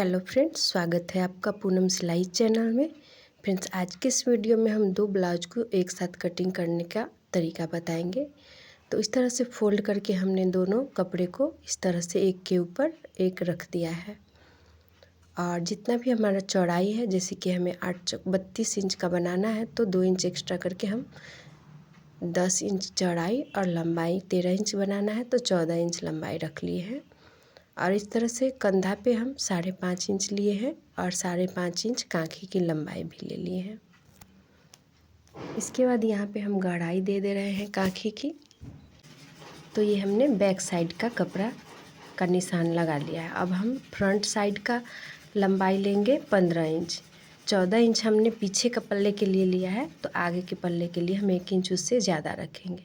Hello friends, स्वागत है आपका पूनम सिलाई चैनल में। फ्रेंड्स, आज के इस वीडियो में हम दो ब्लाउज को एक साथ कटिंग करने का तरीका बताएंगे। तो इस तरह से फोल्ड करके हमने दोनों कपड़े को इस तरह से एक के ऊपर एक रख दिया है। और जितना भी हमारा चौड़ाई है, जैसे कि हमें 32 इंच का बनाना है, तो 2 इंच एक्स्ट्रा करके हम 10 इंच चौड़ाई और लंबाई 13 इंच बनाना है, तो 14 इंच लंबाई रख लिए हैं। और इस तरह से कंधा पे हम 5.5 इंच लिए हैं और 5.5 इंच कांखी की लंबाई भी ले लिए हैं। इसके बाद यहाँ पे हम गहराई दे रहे हैं कांखी की। तो ये हमने बैक साइड का कपड़ा का निशान लगा लिया है। अब हम फ्रंट साइड का लंबाई लेंगे 15 इंच। 14 इंच हमने पीछे का पल्ले के लिए लिया है, तो आगे के पल्ले के लिए हम 1 इंच उससे ज़्यादा रखेंगे।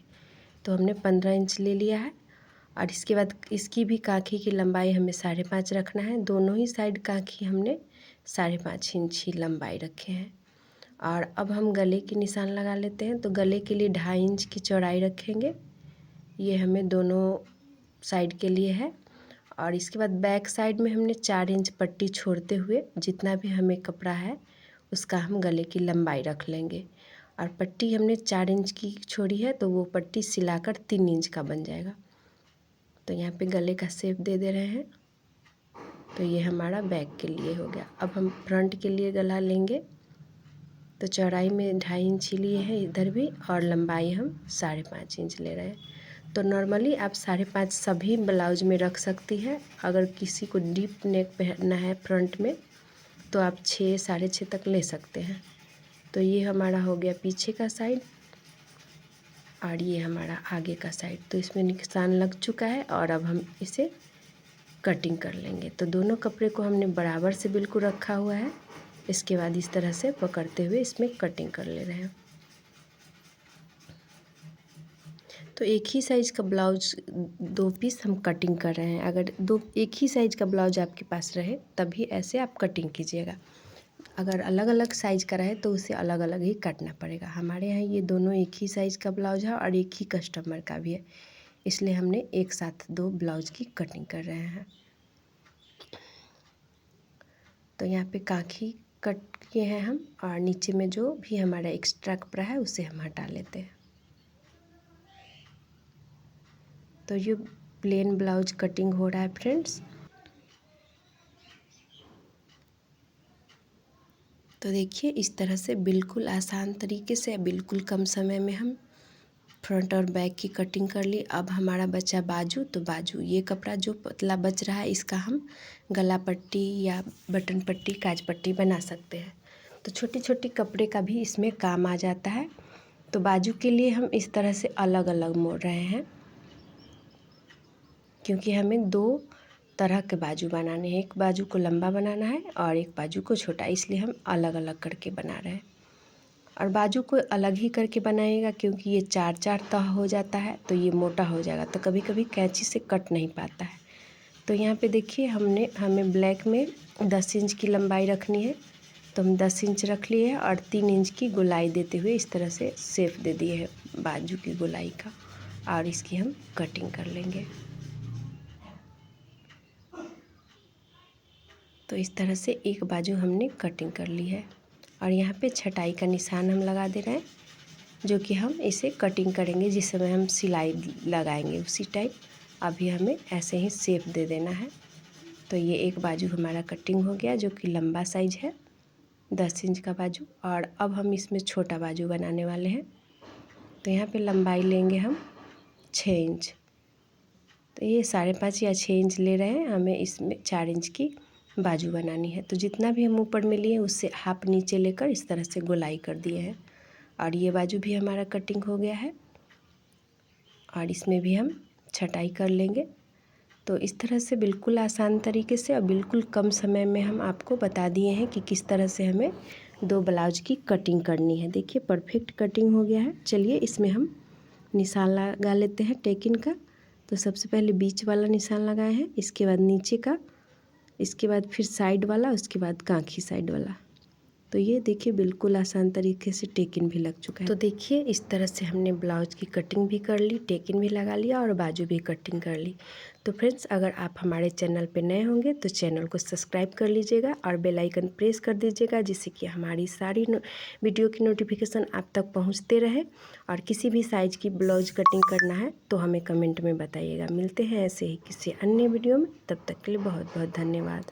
तो हमने 15 इंच ले लिया है। और इसके बाद इसकी भी कांखी की लंबाई हमें 5.5 रखना है। दोनों ही साइड कांखी हमने 5.5 इंच ही लंबाई रखे हैं। और अब हम गले की निशान लगा लेते हैं। तो गले के लिए 2.5 इंच की चौड़ाई रखेंगे। ये हमें दोनों साइड के लिए है। और इसके बाद बैक साइड में हमने 4 इंच पट्टी छोड़ते हुए जितना भी हमें कपड़ा है उसका हम गले की लंबाई रख लेंगे। और पट्टी हमने 4 इंच की छोड़ी है, तो वो पट्टी सिलाकर 3 इंच का बन जाएगा। तो यहाँ पे गले का शेप दे रहे हैं। तो ये हमारा बैक के लिए हो गया। अब हम फ्रंट के लिए गला लेंगे। तो चौड़ाई में 2.5 इंच ही लिए हैं इधर भी, और लंबाई हम 5.5 इंच ले रहे हैं। तो नॉर्मली आप 5.5 सभी ब्लाउज में रख सकती है। अगर किसी को डीप नेक पहनना है फ्रंट में, तो आप 6 6.5 तक ले सकते हैं। तो ये हमारा हो गया पीछे का साइड और ये हमारा आगे का साइड। तो इसमें निशान लग चुका है और अब हम इसे कटिंग कर लेंगे। तो दोनों कपड़े को हमने बराबर से बिल्कुल रखा हुआ है। इसके बाद इस तरह से पकड़ते हुए इसमें कटिंग कर ले रहे हैं। तो एक ही साइज़ का ब्लाउज 2 पीस हम कटिंग कर रहे हैं। अगर एक ही साइज़ का ब्लाउज आपके पास रहे तभी ऐसे आप कटिंग कीजिएगा। अगर अलग अलग साइज़ का रहे तो उसे अलग अलग ही काटना पड़ेगा। हमारे यहाँ ये दोनों एक ही साइज़ का ब्लाउज है और एक ही कस्टमर का भी है, इसलिए हमने एक साथ 2 ब्लाउज की कटिंग कर रहे हैं। तो यहाँ पे कांखी कट किए हैं हम, और नीचे में जो भी हमारा एक्स्ट्रा कपड़ा है उसे हम हटा लेते हैं। तो ये प्लेन ब्लाउज कटिंग हो रहा है फ्रेंड्स। तो देखिए, इस तरह से बिल्कुल आसान तरीके से बिल्कुल कम समय में हम फ्रंट और बैक की कटिंग कर ली। अब हमारा बचा बाजू। तो बाजू, ये कपड़ा जो पतला बच रहा है इसका हम गला पट्टी या बटन पट्टी, काज पट्टी बना सकते हैं। तो छोटी छोटी कपड़े का भी इसमें काम आ जाता है। तो बाजू के लिए हम इस तरह से अलग अलग मोड़ रहे हैं, क्योंकि हमें 2 तरह के बाजू बनाने हैं। एक बाजू को लंबा बनाना है और एक बाजू को छोटा, इसलिए हम अलग अलग करके बना रहे हैं। और बाजू को अलग ही करके बनाइएगा, क्योंकि ये 4 तह हो जाता है तो ये मोटा हो जाएगा, तो कभी कभी कैंची से कट नहीं पाता है। तो यहाँ पे देखिए, हमें ब्लैक में 10 इंच की लंबाई रखनी है। तो हम 10 इंच रख लिए हैं और 3 इंच की गोलाई देते हुए इस तरह से शेप दे दिए है बाजू की गोलाई का। और इसकी हम कटिंग कर लेंगे। तो इस तरह से एक बाजू हमने कटिंग कर ली है। और यहाँ पे छटाई का निशान हम लगा दे रहे हैं, जो कि हम इसे कटिंग करेंगे जिस समय हम सिलाई लगाएंगे उसी टाइप। अभी हमें ऐसे ही शेप दे देना है। तो ये एक बाजू हमारा कटिंग हो गया, जो कि लंबा साइज है 10 इंच का बाजू। और अब हम इसमें छोटा बाजू बनाने वाले हैं। तो यहाँ पे लंबाई लेंगे हम 6 इंच। तो ये 5.5 या 6 इंच ले रहे हैं। हमें इसमें 4 इंच की बाजू बनानी है। तो जितना भी हम ऊपर में लिए उससे हाफ नीचे लेकर इस तरह से गोलाई कर दिए हैं। और ये बाजू भी हमारा कटिंग हो गया है। और इसमें भी हम छटाई कर लेंगे। तो इस तरह से बिल्कुल आसान तरीके से और बिल्कुल कम समय में हम आपको बता दिए हैं कि किस तरह से हमें 2 ब्लाउज की कटिंग करनी है। देखिए, परफेक्ट कटिंग हो गया है। चलिए इसमें हम निशान लगा लेते हैं टेकिन का। तो सबसे पहले बीच वाला निशान लगाए हैं, इसके बाद नीचे का, इसके बाद फिर साइड वाला, उसके बाद कांखी साइड वाला। तो ये देखिए बिल्कुल आसान तरीके से टेकिन भी लग चुका है। तो देखिए इस तरह से हमने ब्लाउज़ की कटिंग भी कर ली, टेकिन भी लगा लिया और बाजू भी कटिंग कर ली। तो फ्रेंड्स, अगर आप हमारे चैनल पे नए होंगे तो चैनल को सब्सक्राइब कर लीजिएगा और बेल आइकन प्रेस कर दीजिएगा, जिससे कि हमारी सारी वीडियो की नोटिफिकेशन आप तक पहुँचते रहे। और किसी भी साइज़ की ब्लाउज कटिंग करना है तो हमें कमेंट में बताइएगा। मिलते हैं ऐसे ही किसी अन्य वीडियो में, तब तक के लिए बहुत बहुत धन्यवाद।